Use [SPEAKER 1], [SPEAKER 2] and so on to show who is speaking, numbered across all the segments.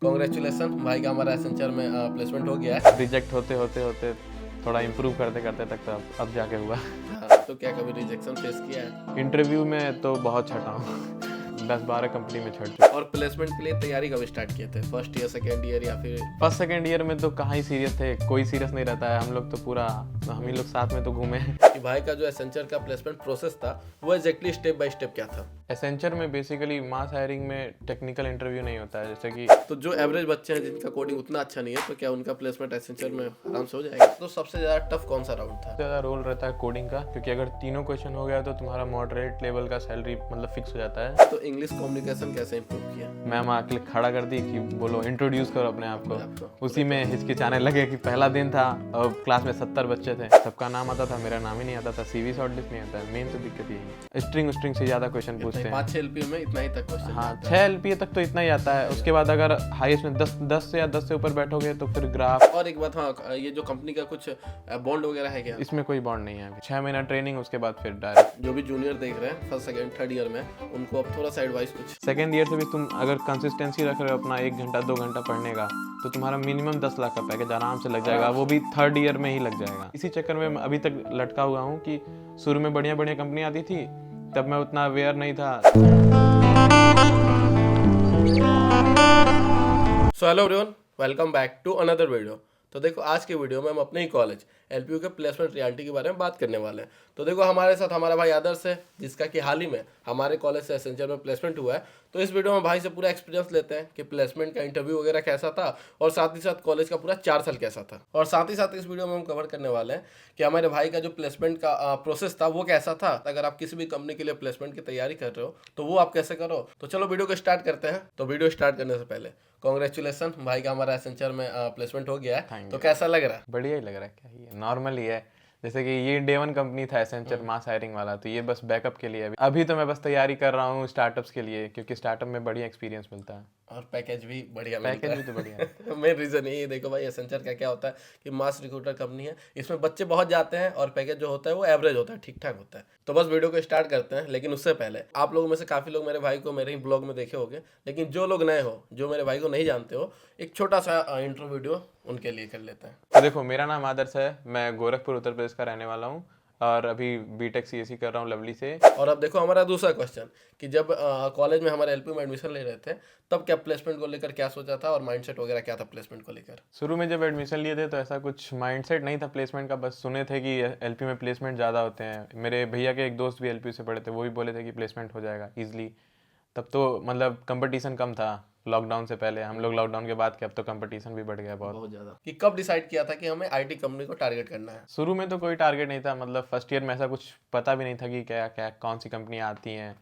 [SPEAKER 1] Congratulation भाई का हमारा एसेंचर में प्लेसमेंट हो गया है।
[SPEAKER 2] रिजेक्ट होते होते होते थोड़ा इम्प्रूव करते करते तक तो अब जाके हुआ।
[SPEAKER 1] तो क्या कभी रिजेक्शन फेस किया है?
[SPEAKER 2] इंटरव्यू में तो बहुत छटा हूँ 10-12 कंपनी में छट चुका।
[SPEAKER 1] और प्लेसमेंट के लिए तैयारी कब स्टार्ट किए थे? फर्स्ट ईयर, सेकेंड ईयर या फिर?
[SPEAKER 2] फर्स्ट सेकेंड ईयर में तो कहाँ ही सीरियस थे, कोई सीरियस नहीं रहता है। हम लोग तो पूरा हम ही लोग साथ में तो घूमे।
[SPEAKER 1] कि भाई का जो एसेंचर का प्लेसमेंट प्रोसेस था वो एग्जैक्टली स्टेप बाय स्टेप क्या था?
[SPEAKER 2] एसेंचर में बेसिकली मास हायरिंग में टेक्निकल इंटरव्यू नहीं होता है, जैसे कि
[SPEAKER 1] तो जो एवरेज बच्चे हैं जिनका कोडिंग उतना अच्छा नहीं है तो क्या उनका प्लेसमेंट एसेंचर में आराम से हो जाएगा? तो सबसे ज्यादा टफ कौन सा राउंड था?
[SPEAKER 2] ज़्यादा रोल रहता है कोडिंग का, क्योंकि अगर तीनों क्वेश्चन हो गया तो तुम्हारा मॉडरेट लेवल का सैलरी मतलब फिक्स हो जाता है।
[SPEAKER 1] तो इंग्लिश कम्युनिकेशन कैसे इंप्रूव किया?
[SPEAKER 2] मैम आके खड़ा कर दी कि बोलो इंट्रोड्यूस करो अपने आप को।
[SPEAKER 1] आपको
[SPEAKER 2] उसी में हिचकिचाने लगे कि पहला दिन था और क्लास में 70 बच्चे थे, सबका नाम आता था, मेरा नाम ही नहीं आता था, सीवी शॉर्टलिस्ट नहीं आता है। मेन तो दिक्कत यही है, स्ट्रिंग से ज़्यादा क्वेश्चन पूछते हैं।
[SPEAKER 1] 5-6 एलपी में इतना ही तक क्वेश्चन?
[SPEAKER 2] हाँ, 6 एलपीए तक तो इतना ही आता है। उसके बाद अगर हाईएस्ट में 10 से या 10 से ऊपर बैठोगे तो फिर ग्राफ।
[SPEAKER 1] और एक बात, हाँ, ये जो कंपनी का कुछ बॉन्ड वगैरह है क्या?
[SPEAKER 2] इसमें कोई बॉन्ड नहीं है। 6 महीना ट्रेनिंग, उसके बाद फिर डायरेक्ट।
[SPEAKER 1] जो भी जूनियर देख रहे हैं फर्स्ट सेकंड थर्ड ईयर में, उनको अब थोड़ा सा एडवाइस कुछ।
[SPEAKER 2] सेकेंड ईयर से भी तुम अगर कंसिस्टेंसी रख रहे हो अपना 1 घंटा 2 घंटा पढ़ने का, तो तुम्हारा मिनिमम 10 लाख का पैकेज आराम से लग जाएगा, वो भी थर्ड ईयर में ही लग जाएगा। इसी चक्कर में मैं अभी तक लटका हुआ हूँ कि शुरू में बढ़िया बढ़िया कंपनी आती थी, तब मैं उतना अवेयर नहीं था।
[SPEAKER 1] So hello everyone, welcome back to another video. तो देखो, आज के वीडियो में हम अपने ही कॉलेज एलपीयू के प्लेसमेंट रियलिटी के बारे में बात करने वाले हैं। तो देखो, हमारे साथ हमारा भाई आदर्श है, जिसका कि हाल ही में हमारे कॉलेज से एसेंचर में प्लेसमेंट हुआ है। तो इस वीडियो में भाई से पूरा एक्सपीरियंस लेते हैं कि प्लेसमेंट का इंटरव्यू वगैरह कैसा था, और साथ ही साथ कॉलेज का पूरा 4 साल कैसा था। और साथ ही साथ इस वीडियो में हम कवर करने वाले हैं कि हमारे भाई का जो प्लेसमेंट का प्रोसेस था वो कैसा था। अगर आप किसी भी कंपनी के लिए प्लेसमेंट की तैयारी कर रहे हो तो वो आप कैसे करो। तो चलो वीडियो को स्टार्ट करते हैं। तो वीडियो स्टार्ट करने से पहले कॉन्ग्रेचुलेसन भाई का हमारा एसेंचर में प्लेसमेंट हो गया है। तो कैसा लग रहा है?
[SPEAKER 2] बढ़िया ही लग रहा है, क्या ही है, नॉर्मल ही है। जैसे कि ये डे 1 कंपनी था एसेंचर मास हायरिंग वाला, तो ये बस बैकअप के लिए अभी तो मैं बस तैयारी कर रहा हूँ स्टार्टअप्स के लिए, क्योंकि स्टार्टअप में बढ़िया एक्सपीरियंस मिलता है
[SPEAKER 1] और पैकेज भी बढ़िया
[SPEAKER 2] पैकेज भी तो बढ़िया है।
[SPEAKER 1] मेन रीजन यही है। देखो भाई, एसेंचर का क्या होता है कि मास रिक्रूटर कंपनी है, इसमें बच्चे बहुत जाते हैं और पैकेज जो होता है वो एवरेज होता है, ठीक ठाक होता है। तो बस वीडियो को स्टार्ट करते हैं। लेकिन उससे पहले आप लोगों में से काफी लोग मेरे भाई को मेरे ही ब्लॉग में देखे होंगे, लेकिन जो लोग नए हो, जो मेरे भाई को नहीं जानते हो, एक छोटा सा इंट्रो वीडियो उनके लिए कर लेते हैं।
[SPEAKER 2] तो देखो, मेरा नाम आदर्श है, मैं गोरखपुर उत्तर प्रदेश का रहने वाला हूँ और अभी बीटेक सीएससी कर रहा हूँ लवली से।
[SPEAKER 1] और अब देखो हमारा दूसरा क्वेश्चन कि जब कॉलेज में हमारे एलपी में एडमिशन ले रहे थे, तब क्या प्लेसमेंट को लेकर क्या सोचा था और माइंडसेट वगैरह क्या था प्लेसमेंट को लेकर?
[SPEAKER 2] शुरू में जब एडमिशन लिए थे तो ऐसा कुछ माइंडसेट नहीं था प्लेसमेंट का, बस सुने थे कि एलपी में प्लेसमेंट ज़्यादा होते हैं। मेरे भैया के एक दोस्त भी एलपी से पढ़े थे, वो भी बोले थे कि प्लेसमेंट हो जाएगा ईजिली। तब तो मतलब कंपटीशन कम था, लॉकडाउन से पहले। हम लोग लॉकडाउन के बाद के अब तो कंपटीशन भी बढ़ गया बहुत
[SPEAKER 1] ज़्यादा। कि कब डिसाइड किया था कि हमें आईटी कंपनी को टारगेट करना है?
[SPEAKER 2] शुरू में तो कोई टारगेट नहीं था, मतलब फर्स्ट ईयर में ऐसा कुछ पता भी नहीं था कि क्या क्या कौन सी कंपनियाँ आती हैं।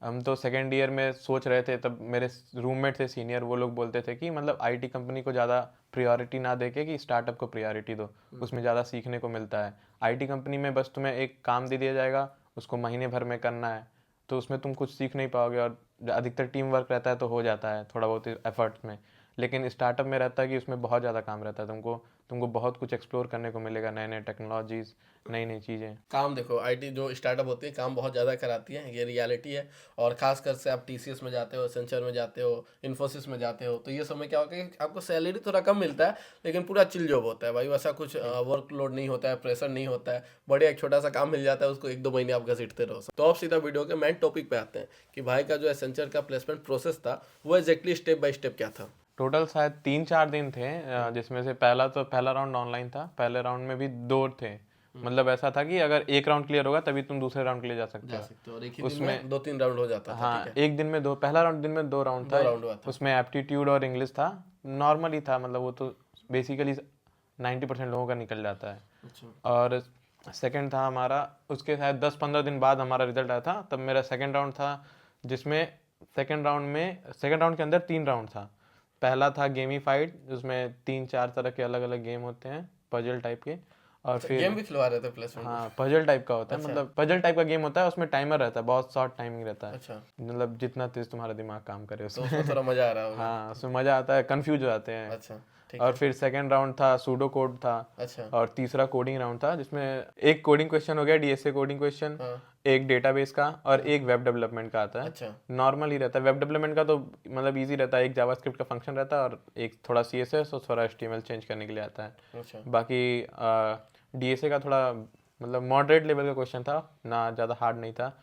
[SPEAKER 2] हम तो सेकेंड ईयर में सोच रहे थे, तब मेरे रूममेट थे सीनियर, वो लोग बोलते थे कि मतलब आईटी कंपनी को ज़्यादा प्रायोरिटी ना देके कि स्टार्टअप को प्रायोरिटी दो, उसमें ज़्यादा सीखने को मिलता है। आईटी कंपनी में बस तुम्हें एक काम दे दिया जाएगा, उसको महीने भर में करना है, तो उसमें तुम कुछ सीख नहीं पाओगे, और अधिकतर टीम वर्क रहता है तो हो जाता है थोड़ा बहुत एफर्ट्स में। लेकिन स्टार्टअप में रहता है कि उसमें बहुत ज़्यादा काम रहता है, तुमको बहुत कुछ एक्सप्लोर करने को मिलेगा, नए नए टेक्नोलॉजीज़, नई नई चीज़ें।
[SPEAKER 1] काम देखो, आईटी जो स्टार्टअप होती है काम बहुत ज़्यादा कराती है, ये रियलिटी है। और खासकर से आप टीसीएस में जाते हो, एसेंचर में जाते हो, इन्फोसिस में जाते हो, तो ये समय क्या होगा कि आपको सैलरी थोड़ा कम मिलता है, लेकिन पूरा चिल जॉब होता है भाई। वैसा कुछ वर्कलोड नहीं होता है, प्रेशर नहीं होता है। बढ़िया एक छोटा सा काम मिल जाता है, उसको 1-2 महीने आप घसीटते रहो। तो अब सीधा वीडियो के मेन टॉपिक पे आते हैं कि भाई का जो एसेंचर का प्लेसमेंट प्रोसेस था वो एग्जैक्टली स्टेप बाय स्टेप क्या था।
[SPEAKER 2] टोटल शायद 3-4 दिन थे, जिसमें से पहला राउंड ऑनलाइन था। पहले राउंड में भी 2 थे, मतलब ऐसा था कि अगर एक राउंड क्लियर होगा तभी तुम दूसरे राउंड के लिए जा सकते हो।
[SPEAKER 1] और एक ही दिन में 2-3 राउंड हो जाता था?
[SPEAKER 2] हाँ, एक दिन में 2, पहला राउंड दिन में 2 राउंड था।
[SPEAKER 1] राउंड हुआ था।
[SPEAKER 2] उसमें एप्टीट्यूड और इंग्लिश था, नॉर्मल ही था, मतलब वो तो बेसिकली 90% लोगों का निकल जाता है।
[SPEAKER 1] अच्छा।
[SPEAKER 2] और सेकंड था हमारा, उसके शायद 10-15 दिन बाद हमारा रिजल्ट आया था, तब मेरा सेकंड राउंड था, जिसमें सेकंड राउंड के अंदर 3 राउंड था। पहला था गेमीफाइड, जिसमें 3-4 तरह के अलग अलग गेम होते हैं, पजल टाइप के। और फिर
[SPEAKER 1] गेम भी खिलवा रहे थे प्लेसमेंट?
[SPEAKER 2] हाँ, पजल टाइप का होता है, मतलब पजल टाइप का गेम होता है, उसमें टाइमर रहता है, बहुत शॉर्ट टाइमिंग रहता है।
[SPEAKER 1] अच्छा।
[SPEAKER 2] मतलब जितना तेज तुम्हारा दिमाग काम करे
[SPEAKER 1] तो
[SPEAKER 2] उसमें
[SPEAKER 1] उसमें थोड़ा मजा आ रहा होगा।
[SPEAKER 2] हाँ, उसमें मजा आता है, कंफ्यूज हो जाते हैं।
[SPEAKER 1] अच्छा, ठीक
[SPEAKER 2] और
[SPEAKER 1] है।
[SPEAKER 2] फिर सेकंड राउंड था सूडो कोड था।
[SPEAKER 1] अच्छा।
[SPEAKER 2] और तीसरा कोडिंग राउंड था, जिसमें एक कोडिंग क्वेश्चन हो गया, डीएसए कोडिंग क्वेश्चन।
[SPEAKER 1] हाँ।
[SPEAKER 2] एक डेटाबेस का और एक वेब डेवलपमेंट का आता है।
[SPEAKER 1] अच्छा
[SPEAKER 2] नॉर्मल ही रहता है। वेब डेवलपमेंट का तो मतलब इजी रहता है, एक जावास्क्रिप्ट का फंक्शन रहता है और एक थोड़ा CSS और थोड़ा HTML चेंज करने के लिए आता है।
[SPEAKER 1] अच्छा
[SPEAKER 2] बाकी DSA का थोड़ा मतलब मॉडरेट लेवल का क्वेश्चन था, ना ज़्यादा हार्ड नहीं था।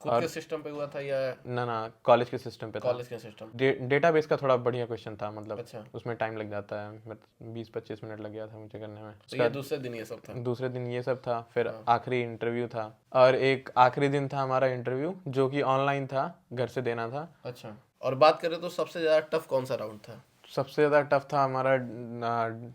[SPEAKER 1] खुद के सिस्टम पे हुआ था या
[SPEAKER 2] ना कॉलेज के सिस्टम पे था।
[SPEAKER 1] कॉलेज के सिस्टम?
[SPEAKER 2] डेटाबेस का थोड़ा बढ़िया क्वेश्चन था, मतलब
[SPEAKER 1] अच्छा,
[SPEAKER 2] उसमें टाइम लग जाता है, मतलब 20-25 मिनट लग गया था मुझे करने में।
[SPEAKER 1] तो ये दूसरे दिन ये सब था।
[SPEAKER 2] दूसरे दिन ये सब था, फिर
[SPEAKER 1] हाँ।
[SPEAKER 2] आखिरी इंटरव्यू था और एक आखिरी दिन था हमारा इंटरव्यू जो कि ऑनलाइन था, घर से देना था।
[SPEAKER 1] अच्छा, और बात करें तो सबसे ज़्यादा टफ कौन सा राउंड था?
[SPEAKER 2] सबसे ज़्यादा टफ था हमारा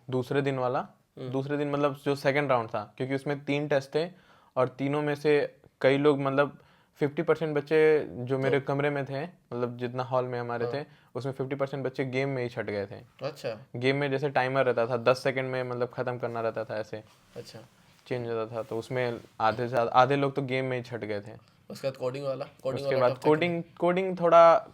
[SPEAKER 2] दूसरे दिन वाला। दूसरे दिन मतलब जो सेकंड राउंड था, क्योंकि उसमें 3 टेस्ट थे और तीनों में से कई लोग मतलब 50% बच्चे जो मेरे कमरे में थे, मतलब जितना हॉल में हमारे थे उसमें 50% बच्चे गेम में ही छट गए थे।
[SPEAKER 1] अच्छा
[SPEAKER 2] गेम में जैसे टाइमर रहता था 10 सेकंड में मतलब ख़त्म करना रहता था, ऐसे
[SPEAKER 1] अच्छा,
[SPEAKER 2] चेंज होता था, तो उसमें आधे लोग तो गेम में ही छट गए थे।
[SPEAKER 1] उसके बाद कोडिंग
[SPEAKER 2] उसके
[SPEAKER 1] वाला
[SPEAKER 2] बाद
[SPEAKER 1] टफ था कि नहीं?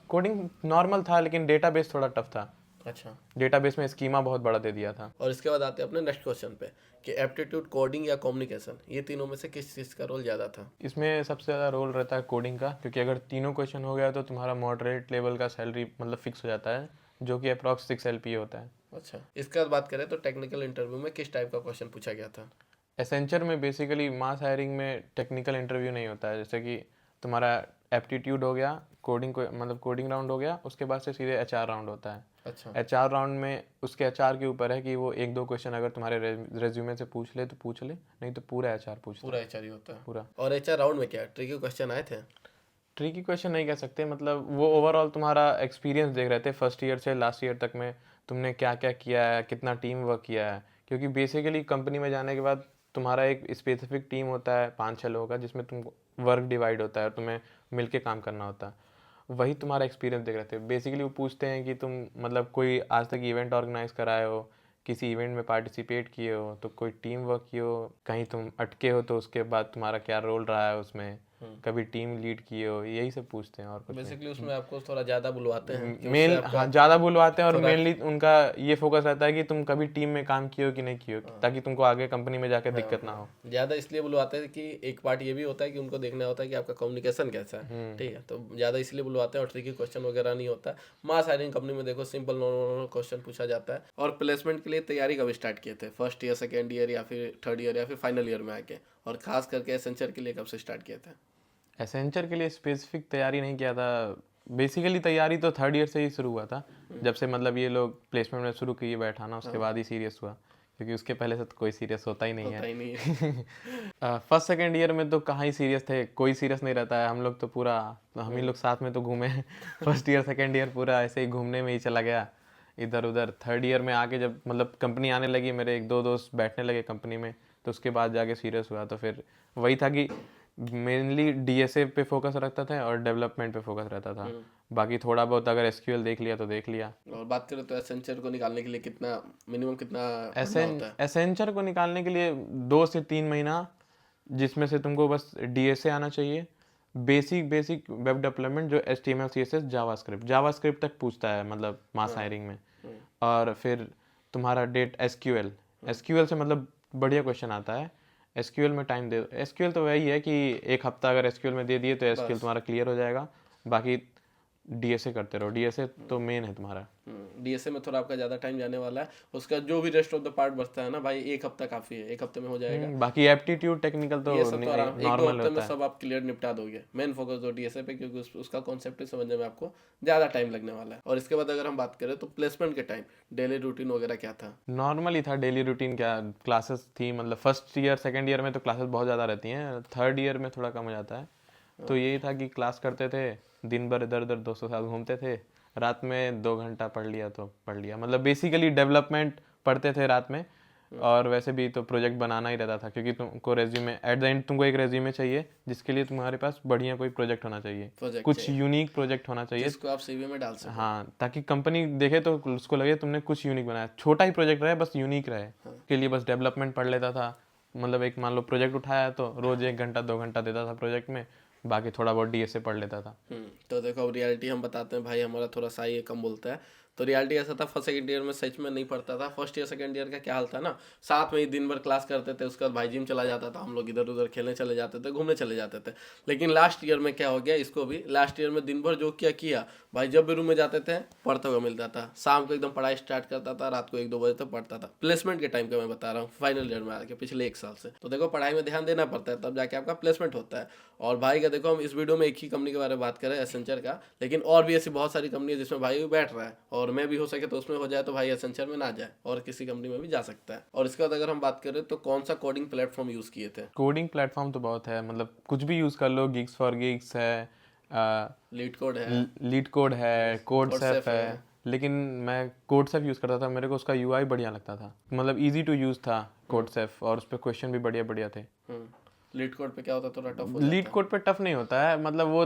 [SPEAKER 2] कोडिंग नॉर्मल था, लेकिन डेटाबेस थोड़ा टफ था।
[SPEAKER 1] अच्छा,
[SPEAKER 2] डेटाबेस में स्कीमा बहुत बड़ा दे दिया था।
[SPEAKER 1] और इसके बाद आते हैं अपने नेक्स्ट क्वेश्चन पे कि एप्टीट्यूड, कोडिंग या कम्युनिकेशन, ये तीनों में से किस चीज़ का रोल ज़्यादा था?
[SPEAKER 2] इसमें सबसे ज़्यादा रोल रहता है कोडिंग का, क्योंकि अगर तीनों क्वेश्चन हो गया तो तुम्हारा मॉडरेट लेवल का सैलरी मतलब फिक्स हो जाता है, जो कि अप्रॉक्स 6 LPA होता है।
[SPEAKER 1] अच्छा, इसके बाद बात करें तो टेक्निकल इंटरव्यू में किस टाइप का क्वेश्चन पूछा गया था?
[SPEAKER 2] एसेंचर में बेसिकली मास हायरिंग में टेक्निकल इंटरव्यू नहीं होता है, जैसे कि तुम्हारा एप्टीट्यूड हो गया, कोडिंग को मतलब कोडिंग राउंड हो गया, उसके बाद से सीधे HR राउंड होता है।
[SPEAKER 1] अच्छा,
[SPEAKER 2] HR राउंड में उसके HR के ऊपर है कि वो 1-2 क्वेश्चन अगर तुम्हारे रेज्यूमे से पूछ ले तो पूछ ले, नहीं तो पूरा HR पूछता
[SPEAKER 1] पूरा
[SPEAKER 2] है।
[SPEAKER 1] एचआर ही होता है।
[SPEAKER 2] पूरा
[SPEAKER 1] और एचआर राउंड में क्या ट्रिकी क्वेश्चन आए थे?
[SPEAKER 2] ट्रिकी क्वेश्चन नहीं कह सकते, मतलब वो ओवरऑल तुम्हारा एक्सपीरियंस देख रहे थे फर्स्ट ईयर से लास्ट ईयर तक में, तुमने क्या क्या किया है, कितना टीम वर्क किया है। क्योंकि बेसिकली कंपनी में जाने के बाद तुम्हारा एक स्पेसिफिक टीम होता है 5-6 लोगों का, जिसमें तुम वर्क डिवाइड होता है और तुम्हें मिलके काम करना होता है। वही तुम्हारा एक्सपीरियंस देख रहे थे। बेसिकली वो पूछते हैं कि तुम मतलब कोई आज तक इवेंट ऑर्गेनाइज कराए हो, किसी इवेंट में पार्टिसिपेट किए हो, तो कोई टीम वर्क किए हो, कहीं तुम अटके हो तो उसके बाद तुम्हारा क्या रोल रहा है उसमें, कभी टीम लीड किए हो, यही सब पूछते हैं और कुछ नहीं।
[SPEAKER 1] बेसिकली उसमें आपको थोड़ा ज़्यादा बुलवाते हैं कि उससे
[SPEAKER 2] मेन
[SPEAKER 1] आपका
[SPEAKER 2] हाँ ज़्यादा बुलवाते हैं, और
[SPEAKER 1] थोड़ा
[SPEAKER 2] मेनली उनका ये फोकस रहता है कि तुम कभी टीम में काम किए हो कि नहीं किए हो, ताकि तुमको आगे कंपनी में जाके दिक्कत ना हो।
[SPEAKER 1] ज़्यादा इसलिए बुलवाते हैं कि एक पार्ट ये भी होता है कि उनको देखना होता है कि आपका कम्युनिकेशन कैसा है, ठीक है, तो ज़्यादा इसलिए बुलवाते हैं और ट्रिकी क्वेश्चन वगैरह नहीं होता। मास हायरिंग कंपनी में देखो सिंपल नॉर्मल क्वेश्चन पूछा जाता है। और प्लेसमेंट के लिए तैयारी कब स्टार्ट किए थे? फर्स्ट ईयर, सेकेंड ईयर या फिर थर्ड ईयर या फिर फाइनल ईयर में आके? और खास करके एसेंचर के लिए कब से स्टार्ट किए थे?
[SPEAKER 2] एसेंचर के लिए स्पेसिफिक तैयारी नहीं किया था। बेसिकली तैयारी तो थर्ड ईयर से ही शुरू हुआ था, जब से मतलब ये लोग प्लेसमेंट में शुरू किए बैठाना, उसके बाद ही सीरियस हुआ, क्योंकि उसके पहले से तो कोई सीरियस होता ही नहीं
[SPEAKER 1] होता
[SPEAKER 2] है।
[SPEAKER 1] ही नहीं है।
[SPEAKER 2] फर्स्ट सेकेंड ईयर में तो कहाँ ही सीरियस थे, कोई सीरियस नहीं रहता है। हम लोग तो पूरा हम ही लोग साथ में तो घूमे फर्स्ट ईयर सेकेंड ईयर पूरा ऐसे ही घूमने में ही चला गया इधर उधर। थर्ड ईयर में आके जब मतलब कंपनी आने लगी, मेरे 1-2 दोस्त बैठने लगे कंपनी में, तो उसके बाद जाके सीरियस हुआ। तो फिर वही था कि मेनली DSA पे फोकस रखता था और डेवलपमेंट पे फोकस रहता था। बाकी थोड़ा बहुत अगर SQL देख लिया तो देख लिया।
[SPEAKER 1] और बात करें तो एसेंचर को निकालने के लिए कितना मिनिमम कितना पढ़ना होता है?
[SPEAKER 2] एसेंचर को निकालने के लिए 2 से 3 महीना, जिसमें से तुमको बस DSA आना चाहिए, बेसिक बेसिक वेब डेवलपमेंट जो HTML CSS जावास्क्रिप्ट तक पूछता है मतलब मास हायरिंग में। और फिर तुम्हारा SQL से मतलब बढ़िया क्वेश्चन आता है। SQL में टाइम दे, SQL तो वही है कि एक हफ्ता अगर SQL में दे दिए तो SQL
[SPEAKER 1] बस।
[SPEAKER 2] तुम्हारा क्लियर हो जाएगा। बाकी DSA करते रहो, DSA तो मेन है तुम्हारा।
[SPEAKER 1] डीएसए में थोड़ा आपका ज़्यादा टाइम जाने वाला है। उसका जो भी रेस्ट ऑफ द पार्ट बचता है ना भाई, एक हफ्ता काफ़ी है, एक हफ्ते में हो जाएगा।
[SPEAKER 2] बाकी एप्टीट्यूड टेक्निकल तो
[SPEAKER 1] ये सब तो आराम 1-2
[SPEAKER 2] नॉर्मल
[SPEAKER 1] हफ्ते में
[SPEAKER 2] होता है।
[SPEAKER 1] सब आप क्लियर निपटा दोगे। मेन फोकस दो डीएसए पे, क्योंकि उसका कॉन्सेप्ट समझने में आपको ज़्यादा टाइम लगने वाला है। और इसके बाद अगर हम बात करें तो प्लेसमेंट के टाइम डेली रूटीन वगैरह क्या था?
[SPEAKER 2] नॉर्मल ही था डेली रूटीन, क्या क्लासेस थी, मतलब फर्स्ट ईयर सेकंड ईयर में तो क्लासेस बहुत ज़्यादा रहती हैं, थर्ड ईयर में थोड़ा कम हो जाता है। तो यही था कि क्लास करते थे, दिन भर इधर उधर दोस्तों के साथ घूमते थे, रात में 2 घंटा पढ़ लिया तो पढ़ लिया, मतलब बेसिकली डेवलपमेंट पढ़ते थे रात में। और वैसे भी तो प्रोजेक्ट बनाना ही रहता था, क्योंकि तुमको रेज्यूमे एट द एंड तुमको एक रेज्यूमे चाहिए, जिसके लिए तुम्हारे पास बढ़िया कोई प्रोजेक्ट होना चाहिए,
[SPEAKER 1] प्रोजेक्ट
[SPEAKER 2] कुछ
[SPEAKER 1] चाहिए
[SPEAKER 2] यूनिक प्रोजेक्ट होना चाहिए।
[SPEAKER 1] जिसको आप सीवी में डाल सको।
[SPEAKER 2] हाँ, ताकि कंपनी देखे तो उसको लगे तुमने कुछ यूनिक बनाया, छोटा ही प्रोजेक्ट रहे बस यूनिक रहे। के लिए बस डेवलपमेंट पढ़ लेता था, मतलब एक मान लो प्रोजेक्ट उठाया तो रोज 1 घंटा 2 घंटा देता था प्रोजेक्ट में, बाकी थोड़ा बहुत DSA पढ़ लेता था।
[SPEAKER 1] तो देखो अब रियलिटी हम बताते हैं भाई, हमारा थोड़ा सा ये कम बोलता है। तो रियलिटी ऐसा था, फर्स्ट सेकंड ईयर में सच में नहीं पढ़ता था। फर्स्ट ईयर सेकंड ईयर का क्या हाल था ना, साथ में ही दिन भर क्लास करते थे, उसके बाद भाई जिम चला जाता था, हम लोग इधर उधर खेलने चले जाते थे, घूमने चले जाते थे। लेकिन लास्ट ईयर में क्या हो गया, इसको भी लास्ट ईयर में दिन भर जो किया किया भाई, जब भी रूम में जाते थे पढ़ते हुए मिलता था, शाम को एकदम पढ़ाई स्टार्ट करता था, रात को 1-2 बजे तक पढ़ता था। प्लेसमेंट के टाइम का मैं बता रहा हूँ, फाइनल ईयर में आके पिछले 1 साल से। तो देखो पढ़ाई में ध्यान देना पड़ता है, तब जाके आपका प्लेसमेंट होता है। और भाई का देखो, हम इस वीडियो में एक ही कंपनी के बारे में बात करें, एसेंचर का, लेकिन और भी ऐसी बहुत सारी कंपनी है जिसमें भाई भी बैठ रहा है, और मैं भी हो सके तो उसमें हो जाए तो भाई एसेंचर में ना जाए और किसी कंपनी में भी जा सकता है। और इसके बाद अगर हम बात करें तो कौन सा कोडिंग प्लेटफॉर्म यूज किए थे?
[SPEAKER 2] कोडिंग प्लेटफॉर्म तो बहुत है, मतलब कुछ भी यूज़ कर लो, गिग्स फॉर गिग्स है,
[SPEAKER 1] लीड कोड है,
[SPEAKER 2] लीड कोड है, कोडसेफ
[SPEAKER 1] कोडसेफ
[SPEAKER 2] है।
[SPEAKER 1] है।
[SPEAKER 2] लेकिन मैं कोडसेफ यूज़ करता था, मेरे को उसका यूआई बढ़िया लगता था, मतलब इजी टू यूज़ था कोडसेफ, और उस पर क्वेश्चन भी बढ़िया बढ़िया थे।
[SPEAKER 1] लीड कोड पे क्या होता है, थोड़ा टफ हो
[SPEAKER 2] लीड कोड पे टफ नहीं होता है, मतलब वो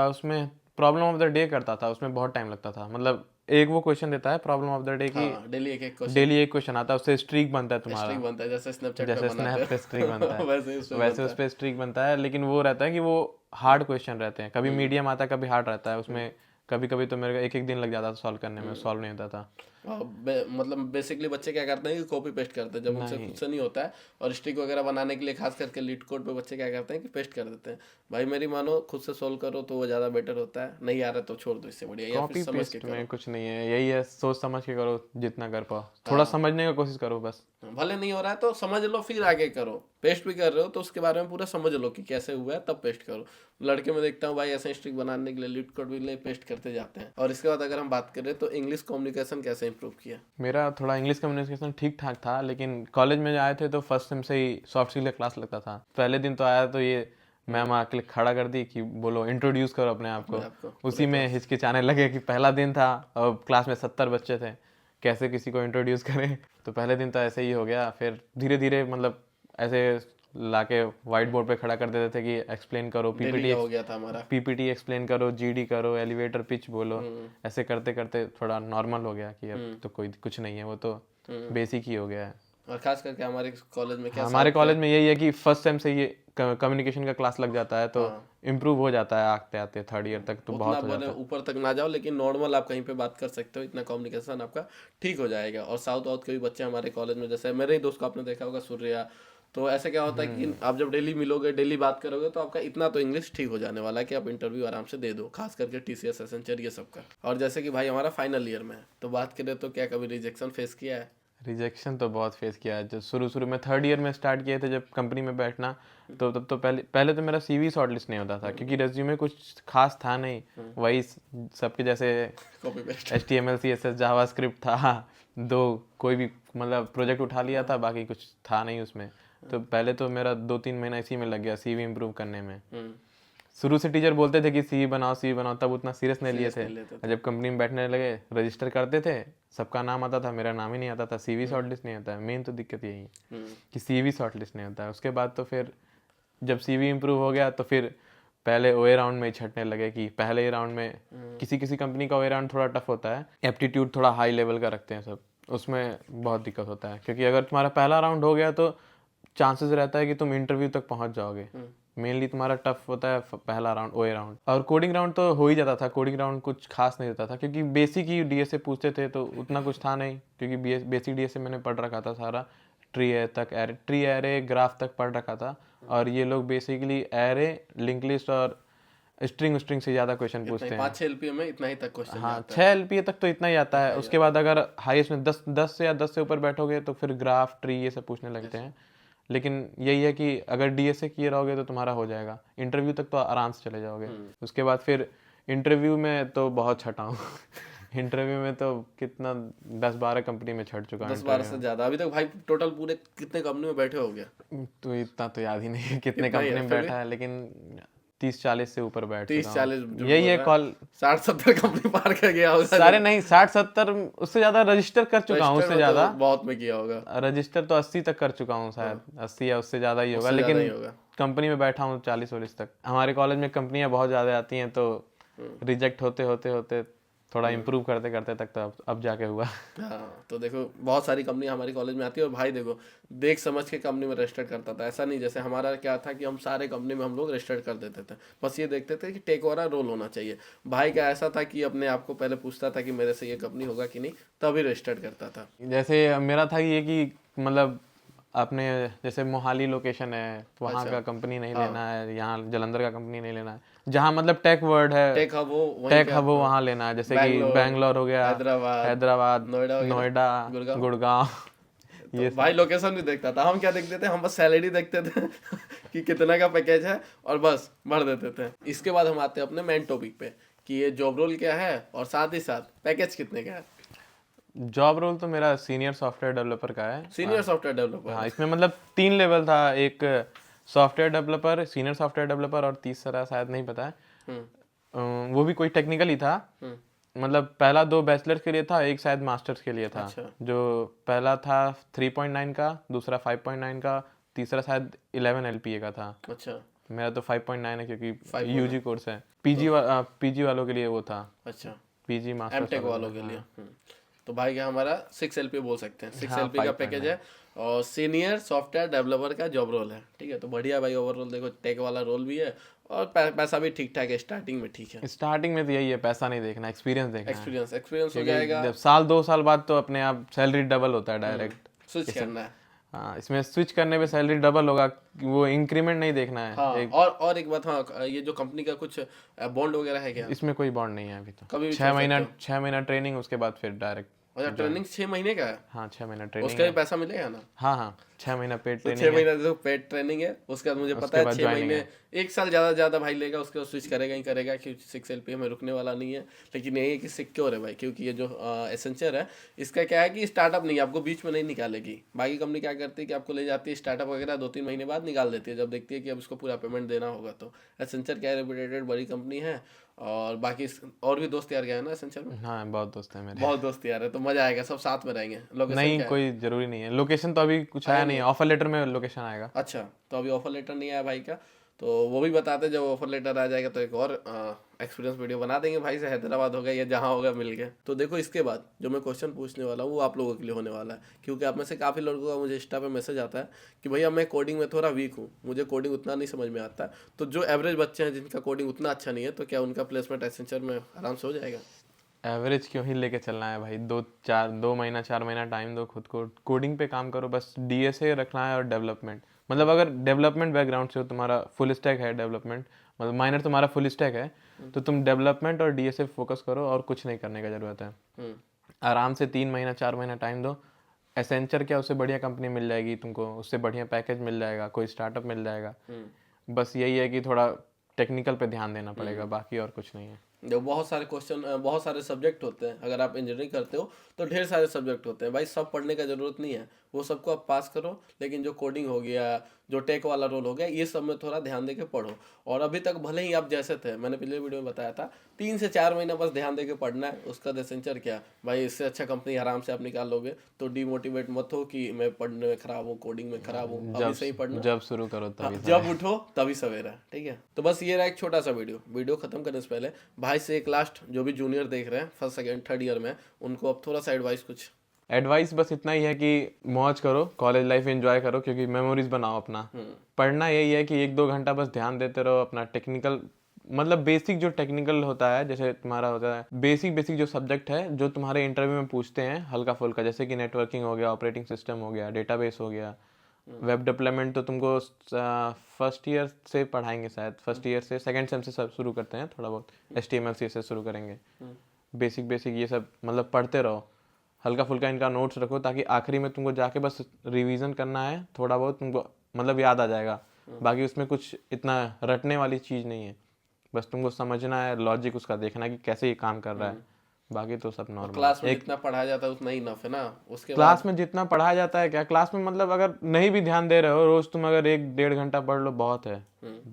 [SPEAKER 2] उसमें प्रॉब्लम ऑफ द डे करता था, उसमें बहुत टाइम लगता था। मतलब एक वो क्वेश्चन देता है प्रॉब्लम ऑफ द डे की,
[SPEAKER 1] हाँ, डेली एक एक क्वेश्चन,
[SPEAKER 2] डेली एक क्वेश्चन आता है, उससे स्ट्रीक बनता है तुम्हारा,
[SPEAKER 1] स्ट्रिंग बनता है जैसे स्नैपचैट पे
[SPEAKER 2] जैसे
[SPEAKER 1] बनाते
[SPEAKER 2] स्नैप पे स्ट्रीक बनता
[SPEAKER 1] हैं
[SPEAKER 2] है
[SPEAKER 1] वैसे ही उसमें
[SPEAKER 2] वैसे
[SPEAKER 1] बनता
[SPEAKER 2] उस पर स्ट्रीक बनता है। लेकिन वो रहता है कि वो हार्ड क्वेश्चन रहते हैं, कभी मीडियम आता है, कभी हार्ड रहता है उसमें। कभी कभी तो मेरे को 1-1 दिन लग जाता था सॉल्व करने में, सॉल्व नहीं होता था।
[SPEAKER 1] और मतलब बेसिकली बच्चे क्या करते हैं कि कॉपी पेस्ट करते हैं, जब उनसे खुद से नहीं होता है। और स्टिक वगैरह बनाने के लिए खास करके लीड कोड पे बच्चे क्या करते हैं कि पेस्ट कर देते हैं। भाई मेरी मानो, खुद से सोल्व करो तो वो ज़्यादा बेटर होता है, नहीं आ रहा तो छोड़ दो, इससे बढ़िया या फिर
[SPEAKER 2] कॉपी
[SPEAKER 1] समझ के
[SPEAKER 2] पेस्ट
[SPEAKER 1] करो।
[SPEAKER 2] में कुछ नहीं है, यही है, सोच समझ के करो जितना कर पाओ, थोड़ा समझने का कोशिश करो बस।
[SPEAKER 1] भले नहीं हो रहा है तो समझ लो, फिर आगे करो। पेस्ट भी कर रहे हो तो उसके बारे में पूरा समझ लो कि कैसे हुआ है, तब पेस्ट करो। लड़के में देखता हूँ भाई ऐसे स्ट्रिक बनाने के लिए लीड कोड भी ले पेस्ट करते जाते हैं। और इसके बाद अगर हम बात करें तो इंग्लिश कम्युनिकेशन कैसे इंप्रूव किया?
[SPEAKER 2] मेरा थोड़ा इंग्लिश कम्युनिकेशन ठीक ठाक था, लेकिन कॉलेज में आए थे तो फर्स्ट सेम से ही सॉफ्ट स्किल का क्लास लगता था। पहले दिन तो आया तो ये मैम आके खड़ा कर दी कि बोलो इंट्रोड्यूस करो अपने आप को।
[SPEAKER 1] आपको
[SPEAKER 2] उसी में हिचकिचाने लगे कि पहला दिन था और क्लास में 70 बच्चे थे, कैसे किसी को इंट्रोड्यूस करें। तो पहले दिन तो ऐसे ही हो गया, फिर धीरे धीरे मतलब ऐसे लाके व्हाइट बोर्ड पे खड़ा कर देते थे कि एक्सप्लेन करो,
[SPEAKER 1] डेली का हो गया था हमारा।
[SPEAKER 2] पीपीटी एक्सप्लेन करो, जीडी करो, एलिवेटर पिच बोलो। ऐसे करते करते थोड़ा नॉर्मल हो गया कि अब तो कोई कुछ नहीं है, वो तो बेसिक ही हो गया है।
[SPEAKER 1] और खास करके हमारे कॉलेज में क्या
[SPEAKER 2] हमारे कॉलेज में यही है कि फर्स्ट सेम से ये कम्युनिकेशन का क्लास लग जाता है तो इम्प्रूव हो जाता है, आते आते थर्ड ईयर तक तो
[SPEAKER 1] उतना
[SPEAKER 2] बहुत हो
[SPEAKER 1] भले
[SPEAKER 2] जाता है।
[SPEAKER 1] ऊपर तक ना जाओ, लेकिन नॉर्मल आप कहीं पे बात कर सकते हो, इतना कम्युनिकेशन आपका ठीक हो जाएगा। और साउथ वाउथ के भी बच्चे हमारे कॉलेज में, जैसे मेरे ही दोस्त को आपने देखा होगा, सूर्या। तो ऐसे क्या होता है कि आप जब डेली मिलोगे, डेली बात करोगे, तो आपका इतना तो इंग्लिश ठीक हो जाने वाला है कि आप इंटरव्यू आराम से दे दो, खास करके टीसीएस, एसेंचर, ये सब का। और जैसे कि भाई हमारा फाइनल ईयर में है, तो बात करें तो क्या कभी रिजेक्शन फेस किया है?
[SPEAKER 2] रिजेक्शन तो बहुत फेस किया है। जब शुरू में थर्ड ईयर में स्टार्ट किए थे जब कंपनी में बैठना, तो तब तो पहले तो मेरा सीवी शॉर्टलिस्ट नहीं होता था, क्योंकि रेज्यूमे कुछ खास था नहीं, वही सबके जैसे
[SPEAKER 1] copy paste.
[SPEAKER 2] HTML CSS JavaScript था, दो कोई भी मतलब प्रोजेक्ट उठा लिया था, बाकी कुछ था नहीं उसमें। तो पहले तो मेरा 2-3 महीना इसी में लग गया सीवी इम्प्रूव करने में। शुरू से टीचर बोलते थे कि सीवी बनाओ, तब उतना सीरियस नहीं लिए थे। और जब कंपनी में बैठने लगे, रजिस्टर करते थे, सबका नाम आता था, मेरा नाम ही नहीं आता था। सीवी शॉर्टलिस्ट नहीं होता है, मेन तो दिक्कत यही है कि सीवी शॉर्टलिस्ट नहीं होता है। उसके बाद तो फिर जब सीवी इम्प्रूव हो गया तो फिर पहले ओए राउंड में ही छटने लगे कि पहले ही राउंड में किसी किसी कंपनी का ओए राउंड थोड़ा टफ होता है, एप्टीट्यूड थोड़ा हाई लेवल का रखते हैं सब, उसमें बहुत दिक्कत होता है। क्योंकि अगर तुम्हारा पहला राउंड हो गया तो चांसेस रहता है कि तुम इंटरव्यू तक पहुंच जाओगे। मेनली तुम्हारा टफ होता है पहला राउंड, ओए राउंड। और कोडिंग राउंड तो हो ही जाता था, कोडिंग राउंड कुछ खास नहीं रहता था, क्योंकि बेसिक ही डीएसए पूछते थे तो उतना कुछ था नहीं, क्योंकि बेसिक डीएसए मैंने पढ़ रखा था सारा, ट्री एरे ग्राफ तक पढ़ रखा था। और ये लोग बेसिकली एरे, लिंक लिस्ट और स्ट्रिंग से ज़्यादा क्वेश्चन पूछते हैं।
[SPEAKER 1] 5-6 एलपीए में इतना ही तक क्वेश्चन
[SPEAKER 2] हाँ, 6 एलपीए तक तो इतना ही आता है। उसके बाद अगर हाईएस्ट में 10 से ऊपर बैठोगे तो फिर ग्राफ, ट्री, ये सब पूछने लगते हैं। लेकिन यही है कि अगर डीएसए किए रहोगे तो तुम्हारा हो जाएगा, इंटरव्यू तक तो आराम से चले जाओगे। उसके बाद फिर इंटरव्यू में तो बहुत छटा हूँ इंटरव्यू में तो कितना 10-12 कंपनी में छट चुका हूँ।
[SPEAKER 1] 10-12 से ज्यादा अभी तक भाई। टोटल पूरे कितने कंपनी में बैठे हो गया?
[SPEAKER 2] तो इतना तो याद ही नहीं है कितने कंपनी में बैठा है, लेकिन 30-40 से ऊपर बैठ चुका हूँ।
[SPEAKER 1] 30-40
[SPEAKER 2] यही है कॉल।
[SPEAKER 1] 60-70 कंपनी पार कर गया होगा।
[SPEAKER 2] सारे नहीं, 60-70 उससे ज्यादा रजिस्टर कर चुका हूँ, उससे ज्यादा
[SPEAKER 1] बहुत में किया होगा।
[SPEAKER 2] रजिस्टर तो 80 तक कर चुका हूँ शायद, 80 या उससे ज्यादा ही होगा। लेकिन कंपनी में बैठा हूँ 40-40 तक। हमारे कॉलेज में कंपनियां बहुत ज्यादा आती हैं तो रिजेक्ट होते थोड़ा इम्प्रूव करते करते तक तो अब जाके हुआ।
[SPEAKER 1] हाँ, तो देखो बहुत सारी कंपनी हमारे कॉलेज में आती है, और भाई देखो देख समझ के कंपनी में रजिस्टर करता था, ऐसा नहीं जैसे हमारा क्या था कि हम सारे कंपनी में हम लोग रजिस्टर कर देते थे, बस ये देखते थे कि टेक वाला रोल होना चाहिए। भाई का ऐसा था कि अपने आप को पहले पूछता था कि मेरे से ये कंपनी होगा कि नहीं, तभी रजिस्टर करता था।
[SPEAKER 2] जैसे मेरा था ये कि मतलब आपने जैसे मोहाली लोकेशन है तो वहाँ
[SPEAKER 1] अच्छा,
[SPEAKER 2] का कंपनी नहीं
[SPEAKER 1] हाँ,
[SPEAKER 2] लेना है, यहाँ जलंधर का कंपनी नहीं लेना है, जहाँ मतलब टेक वर्ड है,
[SPEAKER 1] टेक हब हो वहीं
[SPEAKER 2] टेक
[SPEAKER 1] पे
[SPEAKER 2] हब हो
[SPEAKER 1] हाँ,
[SPEAKER 2] वहाँ लेना है, जैसे कि
[SPEAKER 1] बैंगलोर,
[SPEAKER 2] बैंगलोर हो गया,
[SPEAKER 1] हैदराबाद,
[SPEAKER 2] हैदराबाद,
[SPEAKER 1] नोएडा वगैरह,
[SPEAKER 2] नोएडा,
[SPEAKER 1] गुड़गांव।
[SPEAKER 2] गुड़गांव
[SPEAKER 1] तो
[SPEAKER 2] ये
[SPEAKER 1] भाई
[SPEAKER 2] सब।
[SPEAKER 1] लोकेशन भी देखता था, हम क्या देखते थे, हम बस सैलरी देखते थे कि कितना का पैकेज है, और बस भर देते थे। इसके बाद हम आते हैं अपने मेन टॉपिक पे कि ये जॉब रोल क्या है और साथ ही साथ पैकेज कितने का है।
[SPEAKER 2] जॉब रोल तो मेरा सीनियर सॉफ्टवेयर डेवलपर का है।
[SPEAKER 1] Senior software developer.
[SPEAKER 2] हाँ, इसमें मतलब 3 लेवल था, एक software developer, senior software developer और तीसरा शायद नहीं पता है। वो भी कोई टेक्निकल ही था। मतलब पहला 2 बैचलर्स के लिए था, एक शायद मास्टर्स के लिए था।
[SPEAKER 1] अच्छा,
[SPEAKER 2] जो पहला था 3.9 का, दूसरा 5.9 का, तीसरा शायद 11 LPA का था।
[SPEAKER 1] अच्छा,
[SPEAKER 2] मेरा तो 5.9 है क्योंकि
[SPEAKER 1] 5.9।
[SPEAKER 2] यूजी कोर्स है। पीजी वालों के लिए वो था,
[SPEAKER 1] अच्छा,
[SPEAKER 2] पीजी मास्टर्स
[SPEAKER 1] एमटेक वालों के लिए। तो भाई का हमारा 6 LP बोल सकते हैं, 6 LP का पैकेज है, और सीनियर सॉफ्टवेयर डेवलपर का जॉब रोल है। ठीक है, तो बढ़िया भाई, ओवरऑल देखो टेक वाला रोल भी है, और पैसा भी ठीक ठाक है, स्टार्टिंग में ठीक है।
[SPEAKER 2] स्टार्टिंग में तो यही है, पैसा नहीं देखना, एक्सपीरियंस देखना है।
[SPEAKER 1] एक्सपीरियंस एक्सपीरियंस हो
[SPEAKER 2] क्योंकि
[SPEAKER 1] जाएगा,
[SPEAKER 2] जब साल 2 साल बाद तो अपने आप सैलरी डबल होता है डायरेक्ट।
[SPEAKER 1] स्विच करना है।
[SPEAKER 2] हाँ, इसमें स्विच करने पे सैलरी डबल होगा, वो इंक्रीमेंट नहीं देखना है।
[SPEAKER 1] हाँ,
[SPEAKER 2] एक
[SPEAKER 1] और एक बात, हाँ, ये जो कंपनी का कुछ बॉन्ड वगैरह है क्या?
[SPEAKER 2] इसमें कोई बॉन्ड नहीं है अभी तो।
[SPEAKER 1] कभी भी
[SPEAKER 2] छः
[SPEAKER 1] छोड़
[SPEAKER 2] महीना
[SPEAKER 1] सकते हो।
[SPEAKER 2] 6 महीना ट्रेनिंग, उसके बाद फिर डायरेक्ट।
[SPEAKER 1] अच्छा, ट्रेनिंग 6 महीने का है,
[SPEAKER 2] हाँ, 6 महीना ट्रेनिंग
[SPEAKER 1] उसका भी
[SPEAKER 2] है।
[SPEAKER 1] पैसा मिलेगा ना?
[SPEAKER 2] हाँ हाँ, 6 महीना पेड
[SPEAKER 1] तो
[SPEAKER 2] ट्रेनिंग है।
[SPEAKER 1] 6 महीना जो पेड ट्रेनिंग है, उसके बाद मुझे पता
[SPEAKER 2] उसके
[SPEAKER 1] है
[SPEAKER 2] बाद
[SPEAKER 1] 6 महीने,
[SPEAKER 2] ज्वाइनिंग है।
[SPEAKER 1] 1 साल ज़्यादा ज़्यादा भाई लेगा, उसके बाद स्विच करेगा ही करेगा, क्योंकि 6 LP में रुकने वाला नहीं है। लेकिन यही है कि सिक्योर है भाई, क्योंकि ये जो एसेंचर है, इसका क्या है कि स्टार्टअप नहीं है, आपको बीच में नहीं निकालेगी। बाकी कंपनी क्या करती है कि आपको ले जाती है स्टार्टअप वगैरह, 2-3 महीने बाद निकाल देती है, जब देखती है कि अब इसको पूरा पेमेंट देना होगा। तो एसेंचर क्या है, रेपुटेड बड़ी कंपनी है, और बाकी और भी दोस्त यार गए हैं ना एसेंचर में,
[SPEAKER 2] हाँ, बहुत दोस्त है मेरे।
[SPEAKER 1] बहुत दोस्त यार है, तो मजा आएगा, सब साथ में रहेंगे। लोकेशन
[SPEAKER 2] नहीं,
[SPEAKER 1] क्या है?
[SPEAKER 2] कोई जरूरी नहीं है, लोकेशन तो अभी कुछ आया नहीं है, ऑफर लेटर में लोकेशन आएगा।
[SPEAKER 1] अच्छा, तो अभी ऑफर लेटर नहीं आया भाई का, तो वो भी बताते हैं, जब ऑफर लेटर आ जाएगा तो एक और एक्सपीरियंस वीडियो बना देंगे भाई से, हैदराबाद होगा या जहाँ होगा मिल गए। तो देखो इसके बाद जो मैं क्वेश्चन पूछने वाला हूँ वो आप लोगों के लिए होने वाला है, क्योंकि आप में से काफ़ी लोगों का मुझे इंस्टा पे मैसेज आता है कि भैया मैं कोडिंग में थोड़ा वीक हूँ, मुझे कोडिंग उतना नहीं समझ में आता। तो जो एवरेज बच्चे हैं जिनका कोडिंग उतना अच्छा नहीं है, तो क्या उनका प्लेसमेंट एसेंचर में आराम से हो जाएगा?
[SPEAKER 2] एवरेज क्यों ही लेके चलना है भाई, 2 महीना 4 महीना टाइम दो खुद को, कोडिंग पे काम करो, बस DSA रखना है और डेवलपमेंट। मतलब अगर डेवलपमेंट बैकग्राउंड से हो, तुम्हारा फुल स्टैक है डेवलपमेंट, मतलब माइनर तुम्हारा फुल स्टैक है, तो तुम डेवलपमेंट और DSA फोकस करो, और कुछ नहीं करने का ज़रूरत है। आराम से 3 महीना 4 महीना टाइम दो। एसेंचर क्या, उससे बढ़िया कंपनी मिल जाएगी तुमको, उससे बढ़िया पैकेज मिल जाएगा, कोई स्टार्टअप मिल जाएगा। बस यही है कि थोड़ा टेक्निकल पे ध्यान देना पड़ेगा, बाकी और कुछ नहीं है।
[SPEAKER 1] जो बहुत सारे क्वेश्चन, बहुत सारे सब्जेक्ट होते हैं, अगर आप इंजीनियरिंग करते हो तो ढेर सारे सब्जेक्ट होते हैं भाई, सब पढ़ने का ज़रूरत नहीं है, वो सबको आप पास करो। लेकिन जो कोडिंग हो गया, जो टेक वाला रोल हो गया, ये सब में थोड़ा ध्यान दे के पढ़ो। और अभी तक भले ही आप जैसे थे, मैंने पिछले वीडियो में बताया था, 3 से 4 महीना बस ध्यान दे के पढ़ना है, उसका एसेंचर क्या भाई, इससे अच्छा कंपनी आराम से आप निकाल लोगे। तो डीमोटिवेट मत हो कि मैं पढ़ने में खराब हूँ, कोडिंग में खराब हूँ, अभी से ही पढ़ना।
[SPEAKER 2] जब शुरू करो
[SPEAKER 1] हाँ,
[SPEAKER 2] तभी
[SPEAKER 1] जब उठो तभी सवेरा। ठीक है, तो बस ये रहा एक छोटा सा वीडियो खत्म करने से पहले भाई से एक लास्ट, जो भी जूनियर देख रहे हैं फर्स्ट सेकंड थर्ड ईयर में, उनको अब थोड़ा सा एडवाइस कुछ।
[SPEAKER 2] एडवाइस बस इतना ही है कि मौज करो, कॉलेज लाइफ एंजॉय करो, क्योंकि मेमोरीज बनाओ अपना। पढ़ना यही है कि 1-2 घंटा बस ध्यान देते रहो, अपना टेक्निकल मतलब बेसिक जो टेक्निकल होता है, जैसे तुम्हारा होता है बेसिक जो सब्जेक्ट है, जो तुम्हारे इंटरव्यू में पूछते हैं हल्का फुल्का, जैसे कि नेटवर्किंग हो गया, ऑपरेटिंग सिस्टम हो गया, डेटाबेस हो गया, वेब डेवलपमेंट तो तुमको फर्स्ट ईयर से पढ़ाएंगे, शायद फर्स्ट ईयर से सेकंड सेम से सब शुरू करते हैं, थोड़ा बहुत HTML CSS शुरू करेंगे। बेसिक ये सब मतलब पढ़ते रहो, हल्का फुल्का इनका नोट्स रखो, ताकि आखिरी में तुमको जाके बस रिवीजन करना है, थोड़ा बहुत तुमको मतलब याद आ जाएगा। बाकी उसमें कुछ इतना रटने वाली चीज़ नहीं है, बस तुमको समझना है, लॉजिक उसका देखना है कि कैसे ये काम कर रहा है, बाकी तो सब नॉर्मल।
[SPEAKER 1] क्लास में जितना पढ़ाया जाता है उतना ही इनफ है ना, उसके
[SPEAKER 2] क्लास में जितना पढ़ाया जाता है क्या, क्लास में मतलब अगर नहीं भी ध्यान दे रहे हो, रोज तुम अगर 1-1.5 घंटा पढ़ लो, बहुत है,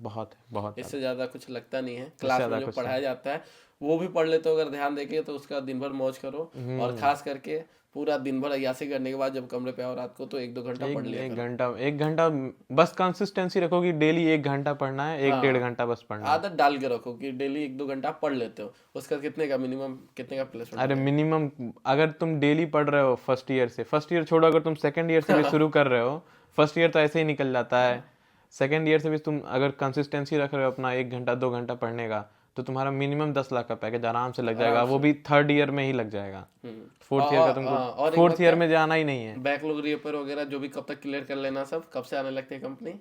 [SPEAKER 2] बहुत
[SPEAKER 1] इससे ज़्यादा कुछ लगता नहीं है। क्लास में जो पढ़ाया जाता है वो भी पढ़ लेते हो अगर ध्यान देके, तो उसका दिन भर मौज करो। और खास करके पूरा दिन भर अय्यासी करने के बाद जब कमरे पे आओ रात को तो 1-2 घंटा पढ़ लिया करो।
[SPEAKER 2] एक घंटा बस कंसिस्टेंसी रखो कि डेली 1 घंटा पढ़ना है, 1-1.5 घंटा बस पढ़ना है।
[SPEAKER 1] आदत डाल के रखो कि डेली 1-2 घंटा पढ़ लेते हो, उसका कितने का मिनिमम कितने का प्लेसमेंट?
[SPEAKER 2] अरे मिनिमम अगर तुम डेली पढ़ रहे हो फर्स्ट ईयर छोड़ो, अगर तुम सेकंड ईयर से भी शुरू कर रहे हो, फर्स्ट ईयर तो ऐसे ही निकल जाता है, सेकंड ईयर से भी तुम अगर कंसिस्टेंसी रख रहे हो अपना 1 घंटा 2 घंटा पढ़ने का, तो तुम्हारा मिनिमम 10 लाख का पैकेज आराम से लग जाएगा, वो भी थर्ड ईयर में ही लग जाएगा। फोर्थ ईयर का तुमको फोर्थ ईयर में जाना ही नहीं है।
[SPEAKER 1] बैकलॉग रीपेयर वगैरह जो भी कब तक क्लियर कर लेना, सब कब से आने लगते हैं कंपनी?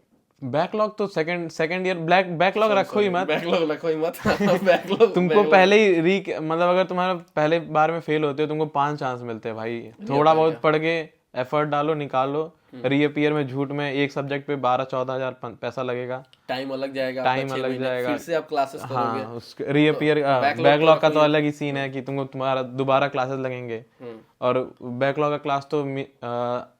[SPEAKER 2] बैकलॉग तो सेकंड ईयर बैकलॉग रखो ही मत,
[SPEAKER 1] बैकलॉग रखो ही मत। बैकलॉग
[SPEAKER 2] तुमको पहले ही मतलब अगर तुम्हारा पहले बार में फेल होते हो तुमको 5 चांस मिलते हैं भाई, थोड़ा बहुत पढ़ के एफर्ट डालो, निकालो। रीअपीयर में झूठ में एक सब्जेक्ट पे 12-14 हजार पैसा लगेगा,
[SPEAKER 1] टाइम अलग जाएगा,
[SPEAKER 2] फिर
[SPEAKER 1] से आप क्लासेस करोगे।
[SPEAKER 2] हाँ, रीअपीयर बैकलॉग का तो अलग ही सीन है कि तुमको तुम्हारा दोबारा क्लासेस लगेंगे। और बैकलॉग का क्लास तो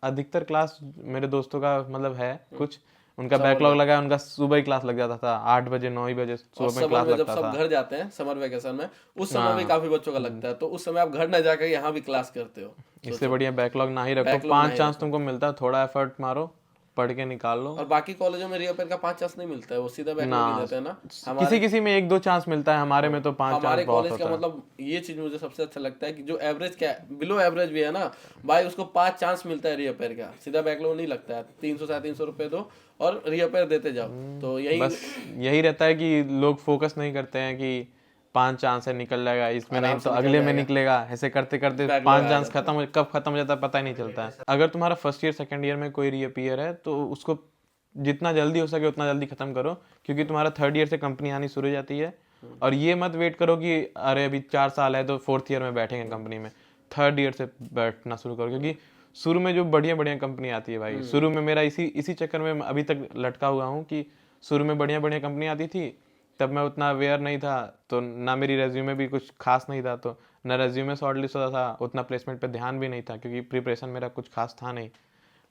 [SPEAKER 2] अधिकतर क्लास मेरे दोस्तों का मतलब है कुछ, उनका बैकलॉग लगा है, उनका सुबह ही क्लास लग जाता था, 8 बजे 9 बजे सुबह में क्लास लगता था।
[SPEAKER 1] जब सब घर जाते हैं समर वेकेशन में, उस समय भी काफी बच्चों का लगता है, तो उस समय आप घर न जाकर यहाँ भी क्लास करते हो।
[SPEAKER 2] इससे बढ़िया बैकलॉग ना ही रखो, 5 चांस तुमको मिलता है, थोड़ा एफर्ट मारो, पढ़ के निकाल लो।
[SPEAKER 1] और बाकी कॉलेजों में रीअपीयर का 5 चांस नहीं मिलता है, वो सीधा बैकलॉग ही देते हैं ना।
[SPEAKER 2] किसी में 1-2 चांस मिलता है, हमारे में तो 5 चांस
[SPEAKER 1] हमारे
[SPEAKER 2] बहुत
[SPEAKER 1] कॉलेज का मतलब ये चीज मुझे सबसे अच्छा लगता है कि जो एवरेज क्या बिलो एवरेज भी है ना भाई, उसको 5 चांस मिलता है रीअपीयर का, सीधा बैकलॉग नहीं लगता है। 300-350 रुपए दो और रीअपीयर देते जाओ। तो
[SPEAKER 2] यही रहता है कि लोग फोकस नहीं करते हैं कि 5 चांस है निकल जाएगा, इसमें नहीं तो अगले में निकलेगा, ऐसे करते करते 5 चांस कब खत्म हो जाता है पता ही नहीं चलता है। अगर तुम्हारा फर्स्ट ईयर सेकंड ईयर में कोई रीअपीयर है तो उसको जितना जल्दी हो सके उतना जल्दी खत्म करो, क्योंकि तुम्हारा थर्ड ईयर से कंपनी आनी शुरू हो जाती है। और ये मत वेट करो कि अरे अभी 4 साल है तो फोर्थ ईयर में बैठेंगे कंपनी में, थर्ड ईयर से बैठना शुरू करो, क्योंकि शुरू में जो बढ़िया बढ़िया कंपनी आती है भाई, शुरू में मेरा इसी चक्कर में अभी तक लटका हुआ हूँ कि शुरू में बढ़िया बढ़िया कंपनी आती थी, तब मैं उतना अवेयर नहीं था, तो ना मेरी रेज्यूमे भी कुछ खास नहीं था, तो ना रेज्यूमे शॉर्ट लिस्ट होता था, उतना प्लेसमेंट पे ध्यान भी नहीं था, क्योंकि प्रिपरेशन मेरा कुछ खास था नहीं।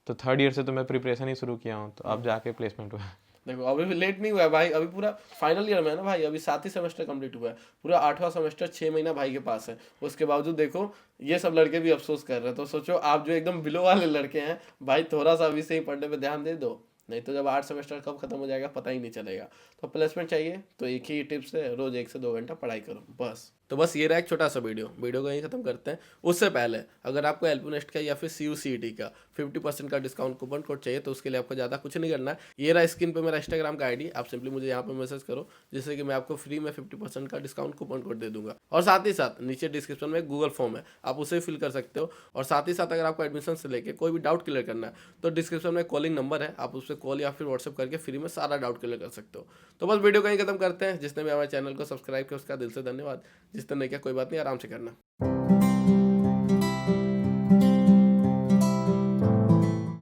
[SPEAKER 2] तो थर्ड ईयर से तो मैं प्रिपरेशन ही शुरू किया हूँ, तो अब जाके प्लेसमेंट हुआ।
[SPEAKER 1] देखो अभी भी लेट नहीं हुआ है भाई, अभी पूरा फाइनल ईयर में है ना भाई, अभी 7 ही सेमेस्टर कंप्लीट हुआ है, पूरा 8वां सेमेस्टर 6 महीना भाई के पास है। उसके बावजूद देखो ये सब लड़के भी अफसोस कर रहे हैं। तो सोचो आप जो एकदम बिलो वाले लड़के हैं भाई, थोड़ा सा अभी से ही पढ़ने पे ध्यान दे दो, नहीं तो जब 8 सेमेस्टर कब खत्म हो जाएगा पता ही नहीं चलेगा। तो प्लेसमेंट चाहिए तो एक ही टिप्स है, रोज 1 से 2 घंटा पढ़ाई करो बस। तो बस ये रहा एक छोटा सा वीडियो को यहीं खत्म करते हैं। उससे पहले अगर आपको एलपी नेस्ट का या फिर CUCET का 50% का डिस्काउंट कूपन कोड चाहिए तो उसके लिए आपको ज़्यादा कुछ नहीं करना है। ये रहा स्क्रीन पे मेरा इंस्टाग्राम का आईडी, आप सिंपली मुझे यहाँ पे मैसेज करो, जिससे कि मैं आपको फ्री में 50% का डिस्काउंट कूपन कोड दे दूंगा। और साथ ही साथ नीचे डिस्क्रिप्शन में गूगल फॉर्म है, आप उसे फिल कर सकते हो। और साथ ही साथ अगर आपको एडमिशन से लेकर कोई भी डाउट क्लियर करना है तो डिस्क्रिप्शन में कॉलिंग नंबर है, आप उससे कॉल या फिर व्हाट्सअप करके फ्री में सारा डाउट क्लियर कर सकते हो। तो बस वीडियो को यहीं खत्म करते हैं। जिसने भी हमारे चैनल को सब्सक्राइब किया उसका दिल से धन्यवाद, जिसने नहीं किया कोई बात नहीं, आराम से करना।